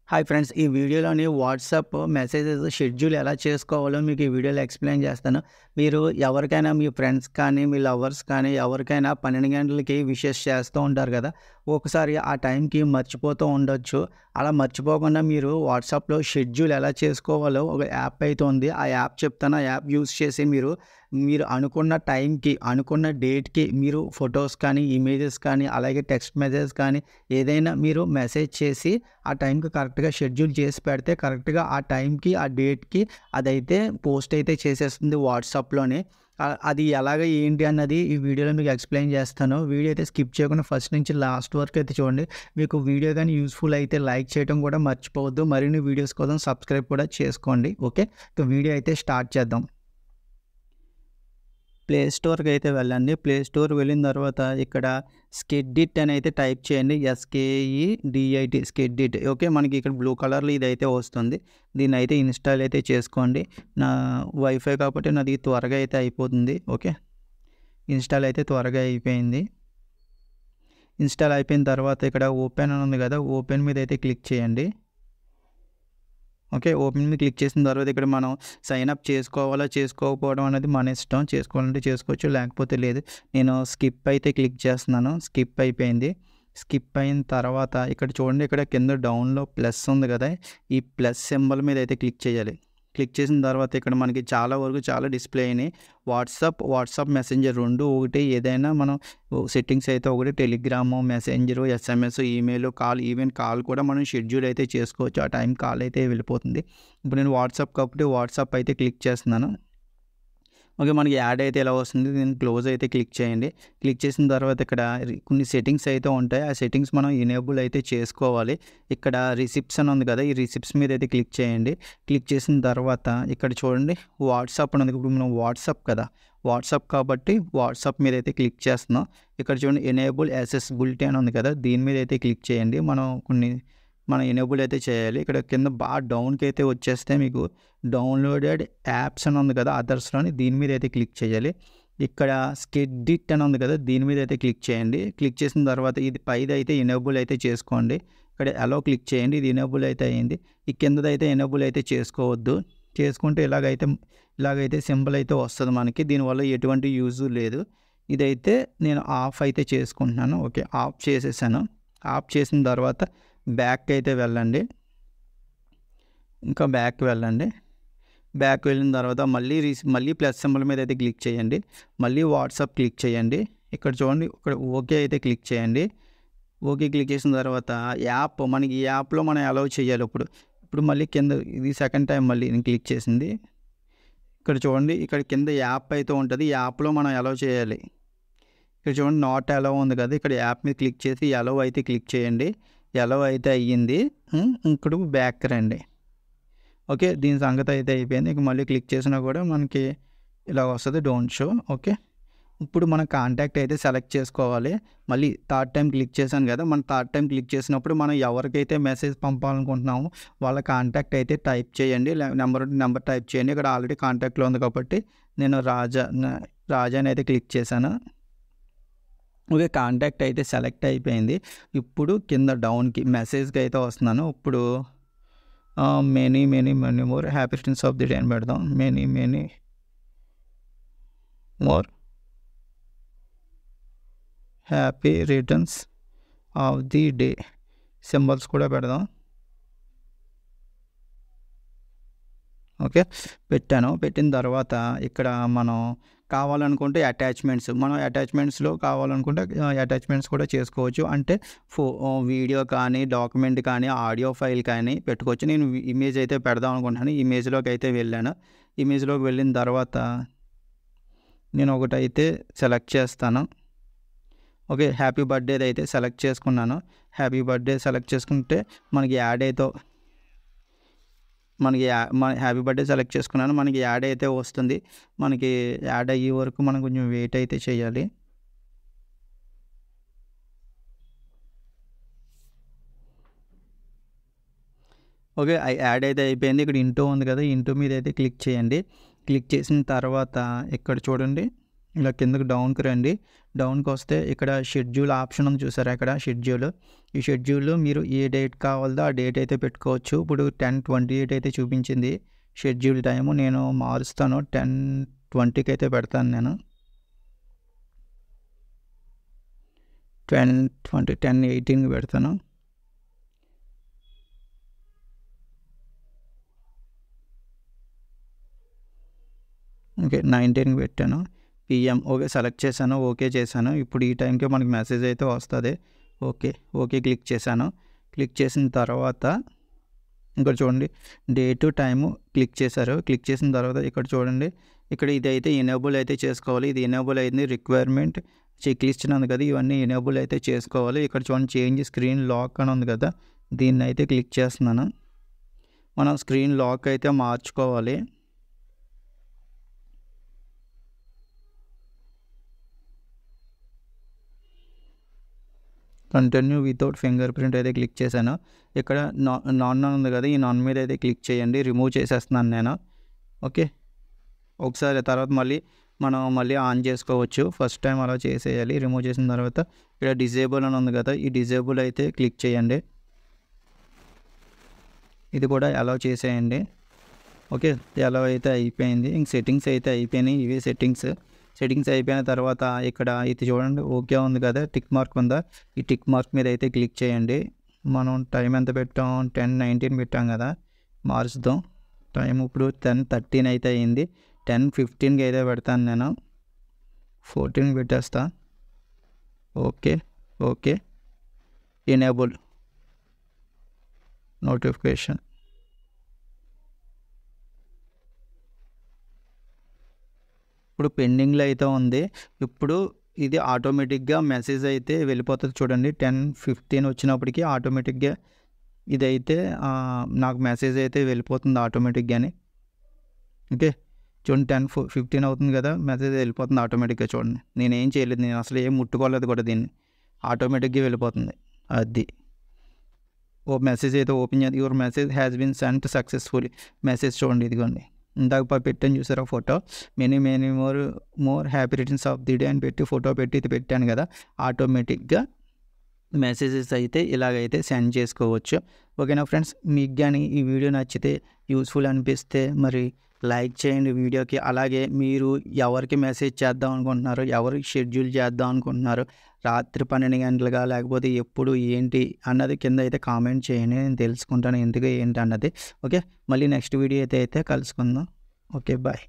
Hi friends, ఈ వీడియోలోని WhatsApp messages schedule ఎలా చేసుకోవాలో మీకు ఈ వీడియోలో ఎక్స్ప్లెయిన్ చేస్తాను. మీరు ఎవరికైనా మీ ఫ్రెండ్స్ కానీ, మీ లవర్స్ కానీ ఎవరికైనా 12 గంటలకి విషెస్ చేస్తూ ఉంటారు కదా! ఒకసారి ఆ టైంకి మర్చిపోతూ ఉండొచ్చు. అలా మర్చిపోకుండా మీరు వాట్సాప్‌లో షెడ్యూల్ ఎలా చేసుకోవాలో ఒక యాప్ అయితే ఉంది. ఆ యాప్ చెప్తాను. ఆ యాప్ యూజ్ చేసి మీరు అనుకున్న టైంకి, అనుకున్న డేట్‌కి మీరు ఫోటోస్ కానీ, ఇమేజెస్ కానీ, అలాగే టెక్స్ట్ మెసేజ్ కానీ ఏదైనా మీరు మెసేజ్ చేసి ఆ టైంకి కరెక్ట్‌గా షెడ్యూల్ చేసి పెడితే కరెక్ట్‌గా ఆ టైంకి, ఆ డేట్‌కి అదైతే పోస్ట్ అయితే చేసేస్తుంది వాట్సాప్‌లోనే. అది ఎలాగ ఏంటి అన్నది ఈ వీడియోలో మీకు ఎక్స్‌ప్లెయిన్ చేస్తాను. వీడియో అయితే స్కిప్ చేయకుండా ఫస్ట్ నుంచి లాస్ట్ వరకు అయితే చూడండి. మీకు వీడియో గాని యూజ్‌ఫుల్ అయితే లైక్ చేయడం కూడా మర్చిపోవద్దు. మరిన్ని వీడియోస్ కోసం సబ్స్క్రైబ్ కూడా చేసుకోండి. ఓకే. సో వీడియో అయితే స్టార్ట్ చేద్దాం. ప్లే స్టోర్‌కి అయితే వెళ్ళండి. ప్లే స్టోర్ వెళ్ళిన తర్వాత ఇక్కడ స్కెడిట్ అని అయితే టైప్ చేయండి. SKEDIT స్కెడిట్. ఓకే. మనకి ఇక్కడ బ్లూ కలర్‌లో ఇదైతే వస్తుంది. దీన్ని అయితే ఇన్‌స్టాల్ అయితే చేసుకోండి. నా వైఫై కాబట్టి నాది త్వరగా అయితే అయిపోతుంది. ఓకే. ఇన్‌స్టాల్ అయితే త్వరగా అయిపోయింది. ఇన్‌స్టాల్ అయిపోయిన తర్వాత ఇక్కడ ఓపెన్ అని ఉంది కదా! ఓపెన్ మీద అయితే క్లిక్ చేయండి. ఓకే. ఓపెన్ మీద క్లిక్ చేసిన తర్వాత ఇక్కడ మనం సైన్ అప్ చేసుకోవాలా, చేసుకోకపోవడం అనేది మన ఇష్టం. చేసుకోవాలంటే చేసుకోవచ్చు, లేకపోతే లేదు. నేను స్కిప్ అయితే క్లిక్ చేస్తున్నాను. స్కిప్ అయిపోయింది. స్కిప్ అయిన తర్వాత ఇక్కడ చూడండి, ఇక్కడ కింద డౌన్‌లో ప్లస్ ఉంది కదా! ఈ ప్లస్ సింబల్ మీద అయితే క్లిక్ చేయాలి. క్లిక్ చేసిన తర్వాత ఇక్కడ మనకి చాలా వరకు చాలా డిస్‌ప్లే అయినాయి. వాట్సాప్ మెసెంజర్ 2 ఒకటే. ఏదైనా మనం సెట్టింగ్స్ అయితే ఒకటి Telegram, messenger, SMS, email, call, even call కూడా మనం షెడ్యూల్ అయితే చేసుకోవచ్చు. ఆ టైం కాల్ అయితే వెళ్ళిపోతుంది. ఇప్పుడు నేను వాట్సాప్ కాబట్టి వాట్సాప్ అయితే క్లిక్ చేస్తున్నాను. ఓకే. మనకి యాడ్ అయితే ఇలా వస్తుంది. దీన్ని క్లోజ్ అయితే క్లిక్ చేయండి. క్లిక్ చేసిన తర్వాత ఇక్కడ కొన్ని సెట్టింగ్స్ అయితే ఉంటాయి. ఆ సెట్టింగ్స్ మనం ఎనేబుల్ అయితే చేసుకోవాలి. ఇక్కడ రిసిప్ట్స్ అని ఉంది కదా! ఈ రిసిప్ట్స్ మీద అయితే క్లిక్ చేయండి. క్లిక్ చేసిన తర్వాత ఇక్కడ చూడండి, వాట్సాప్ అని ఉంది. ఇప్పుడు మనం వాట్సాప్ కదా! వాట్సాప్ కాబట్టి వాట్సాప్ మీద అయితే క్లిక్ చేస్తున్నాం. ఇక్కడ చూడండి, ఎనేబుల్ యాక్సెసిబిలిటీ అని ఉంది కదా! దీని మీద అయితే క్లిక్ చేయండి. మనం ఎనేబుల్ అయితే చేయాలి. ఇక్కడ కింద బాగా డౌన్‌కి అయితే వచ్చేస్తే మీకు డౌన్లోడెడ్ యాప్స్ అని ఉంది కదా! అదర్స్‌లోని దీని మీద అయితే క్లిక్ చేయాలి. ఇక్కడ స్కెడిట్ అని ఉంది కదా! దీని మీద అయితే క్లిక్ చేయండి. క్లిక్ చేసిన తర్వాత ఇది పైదైతే ఎనేబుల్ అయితే చేసుకోండి. ఇక్కడ అలో క్లిక్ చేయండి. ఇది ఎనేబుల్ అయితే అయింది. ఈ కిందదైతే ఎనేబుల్ అయితే చేసుకోవద్దు. చేసుకుంటే ఇలాగైతే సింబల్ అయితే వస్తది మనకి. దీనివల్ల ఎటువంటి యూజ్ లేదు. ఇదైతే నేను ఆఫ్ అయితే చేసుకుంటున్నాను. ఓకే. ఆఫ్ చేసేసాను. ఆఫ్ చేసిన తర్వాత బ్యాక్ అయితే వెళ్ళండి. ఇంకా బ్యాక్ వెళ్ళండి. బ్యాక్ వెళ్ళిన తర్వాత మళ్ళీ ప్లస్ సింబల్ మీద అయితే క్లిక్ చేయండి. మళ్ళీ వాట్సాప్ క్లిక్ చేయండి. ఇక్కడ చూడండి, ఇక్కడ ఓకే అయితే క్లిక్ చేయండి. ఓకే క్లిక్ చేసిన తర్వాత మనకి ఈ యాప్‌లో మనం అలౌ చేయాలి ఇప్పుడు మళ్ళీ కింద ఇది సెకండ్ టైం మళ్ళీ నేను క్లిక్ చేసింది. ఇక్కడ చూడండి, ఇక్కడ కింద యాప్ అయితే ఉంటది. ఈ యాప్‌లో మనం అలౌ చేయాలి. ఇక్కడ చూడండి, నాట్ అలౌ ఉంది కదా! ఇక్కడ యాప్ మీద క్లిక్ చేసి అలౌ అయితే క్లిక్ చేయండి. అలౌ అయితే అయ్యింది. ఇప్పుడు బ్యాక్ రండి. ఓకే. దీని సంగతి అయితే అయిపోయింది. ఇక మళ్ళీ క్లిక్ చేసినా కూడా మనకి ఇలా వస్తది, డోంట్ షో. ఓకే. ఇప్పుడు మన కాంటాక్ట్ అయితే సెలెక్ట్ చేసుకోవాలి. మళ్ళీ థర్డ్ టైం క్లిక్ చేశాను కదా! మనం థర్డ్ టైం క్లిక్ చేసినప్పుడు మనం ఎవరికైతే మెసేజ్ పంపాలనుకుంటున్నామో వాళ్ళ కాంటాక్ట్ అయితే టైప్ చేయండి. నెంబర్ టైప్ చేయండి. ఇక్కడ ఆల్రెడీ కాంటాక్ట్‌లో ఉంది కాబట్టి నేను రాజాని అయితే క్లిక్ చేశాను. ఓకే. కాంటాక్ట్ అయితే సెలెక్ట్ అయిపోయింది. ఇప్పుడు కింద డౌన్‌కి మెసేజ్‌కి అయితే వస్తున్నాను. ఇప్పుడు many more happy returns of the day అని పెడదాం. Many more happy returns of the day symbols కూడా పెడదాం. ఓకే. పెట్టాను. పెట్టిన తర్వాత ఇక్కడ మనం కావాలనుకుంటే మనం అటాచ్మెంట్స్‌లో కావాలనుకుంటే అటాచ్మెంట్స్ కూడా చేసుకోవచ్చు. అంటే వీడియో కానీ, డాక్యుమెంట్ కానీ, ఆడియో ఫైల్ కానీ పెట్టుకోవచ్చు. నేను ఇమేజ్ అయితే పెడదాం అనుకుంటున్నాను. ఇమేజ్‌లోకి అయితే వెళ్ళాను. ఇమేజ్‌లోకి వెళ్ళిన తర్వాత నేను ఒకటైతే సెలెక్ట్ చేస్తాను. ఓకే. హ్యాపీ బర్త్‌డేది అయితే సెలెక్ట్ చేసుకున్నాను. హ్యాపీ బర్త్‌డే సెలెక్ట్ చేసుకుంటే మనకి యాడ్ అయితే మన హ్యాపీ బర్త్‌డే సెలెక్ట్ చేసుకున్నాను. మనకి యాడ్ అయితే వస్తుంది. మనకి యాడ్ అయ్యే వరకు మనం కొంచెం వెయిట్ అయితే చేయాలి. ఓకే. యాడ్ అయితే అయిపోయింది. ఇక్కడ ఇంటూ ఉంది కదా! ఇంటూ మీద అయితే క్లిక్ చేయండి. క్లిక్ చేసిన తర్వాత ఇక్కడ చూడండి, ఇలా కిందకి డౌన్‌కి రండి. డౌన్కి వస్తే ఇక్కడ షెడ్యూల్ ఆప్షన్ ఉంది చూసారా, ఇక్కడ షెడ్యూల్. ఈ షెడ్యూల్లో మీరు ఏ డేట్ కావాలో ఆ డేట్ అయితే పెట్టుకోవచ్చు. ఇప్పుడు 10:28 అయితే చూపించింది షెడ్యూల్ టైము. నేను మారుస్తాను, 10:20కి అయితే పెడతాను. నేను 10:18కి పెడతాను. ఓకే, 19కి పెట్టాను. PM ఓకే సెలెక్ట్ చేశాను, ఓకే చేశాను. ఇప్పుడు ఈ టైంకి మనకి మెసేజ్ అయితే వస్తుంది. ఓకే క్లిక్ చేశాను. క్లిక్ చేసిన తర్వాత ఇక్కడ చూడండి డేటు టైము క్లిక్ చేశారు. క్లిక్ చేసిన తర్వాత ఇక్కడ చూడండి, ఇక్కడ ఇదైతే ఎనేబుల్ అయితే చేసుకోవాలి. ఇది ఎనేబుల్ అయింది. రిక్వైర్మెంట్ చెక్ లిస్ట్ ఉంది కదా, ఇవన్నీ ఎనేబుల్ అయితే చేసుకోవాలి. ఇక్కడ చూడండి చేంజ్ స్క్రీన్ లాక్ అని ఉంది కదా, దీన్ని అయితే క్లిక్ చేస్తున్నాను. మనం స్క్రీన్ లాక్ అయితే మార్చుకోవాలి. కంటిన్యూ వితౌట్ ఫింగర్ ప్రింట్ అయితే క్లిక్ చేశాను. ఇక్కడ నాన్ ఉంది కదా, ఈ నాన్ మీద అయితే క్లిక్ చేయండి. రిమూవ్ చేసేస్తున్నాను నేను. ఓకే, ఒకసారి తర్వాత మళ్ళీ ఆన్ చేసుకోవచ్చు. ఫస్ట్ టైం అలా చేసేయాలి. రిమూవ్ చేసిన తర్వాత ఇక్కడ డిజేబుల్ అని ఉంది కదా, ఈ డిజేబుల్ అయితే క్లిక్ చేయండి. ఇది కూడా అలౌ చేసేయండి. ఓకే, అలౌ అయితే అయిపోయింది. ఇంక సెట్టింగ్స్ అయితే అయిపోయినాయి. ఇవే సెట్టింగ్స్ అయిపోయిన తర్వాత ఇక్కడ ఇది చూడండి ఓకే ఉంది కదా, టిక్ మార్క్ ఉందా, ఈ టిక్ మార్క్ మీద అయితే క్లిక్ చేయండి. మనం టైం ఎంత పెట్టాం, 10:19 పెట్టాం కదా, మార్చుదాం. టైం ఇప్పుడు 10:13 అయితే అయింది. 10:15కి అయితే పెడతాను నేను. 14 పెట్టేస్తా. Okay enable notification. ఇప్పుడు పెండింగ్లో అయితే ఉంది. ఇప్పుడు ఇది ఆటోమేటిక్గా మెసేజ్ అయితే వెళ్ళిపోతుంది. చూడండి 10:15 వచ్చినప్పటికీ ఆటోమేటిక్గా ఇదైతే నాకు మెసేజ్ అయితే వెళ్ళిపోతుంది ఆటోమేటిక్గానే. ఓకే, చూడండి 10:15 అవుతుంది కదా, మెసేజ్ వెళ్ళిపోతుంది ఆటోమేటిక్గా. చూడండి నేనేం చేయలేదు, నేను అసలు ఏం ముట్టుకోలేదు కూడా, దీన్ని ఆటోమేటిక్గా వెళ్ళిపోతుంది. అది మెసేజ్ అయితే ఓపెన్ చేయాలి. Your message has been sent successfully. Message చూడండి, ఇదిగోండి ఇందాక పెట్టాను చూసారా photo, many more happy returns of the day అని పెట్టి ఫోటో పెట్టి ఇది పెట్టాను కదా, ఆటోమేటిక్గా మెసేజెస్ అయితే ఇలాగైతే సెండ్ చేసుకోవచ్చు. ఓకేనా ఫ్రెండ్స్, మీకు కానీ ఈ వీడియో నచ్చితే యూస్ఫుల్ అనిపిస్తే మరి లైక్ చేయండి వీడియోకి. అలాగే మీరు ఎవరికి మెసేజ్ చేద్దాం అనుకుంటున్నారో, ఎవరికి షెడ్యూల్ చేద్దాం అనుకుంటున్నారో, రాత్రి 12 గంటలుగా లేకపోతే ఎప్పుడు ఏంటి అన్నది కింద అయితే కామెంట్ చేయండి. నేను తెలుసుకుంటాను ఎందుకు ఏంటి అన్నది. ఓకే, మళ్ళీ నెక్స్ట్ వీడియో అయితే కలుసుకుందాం. Okay, bye.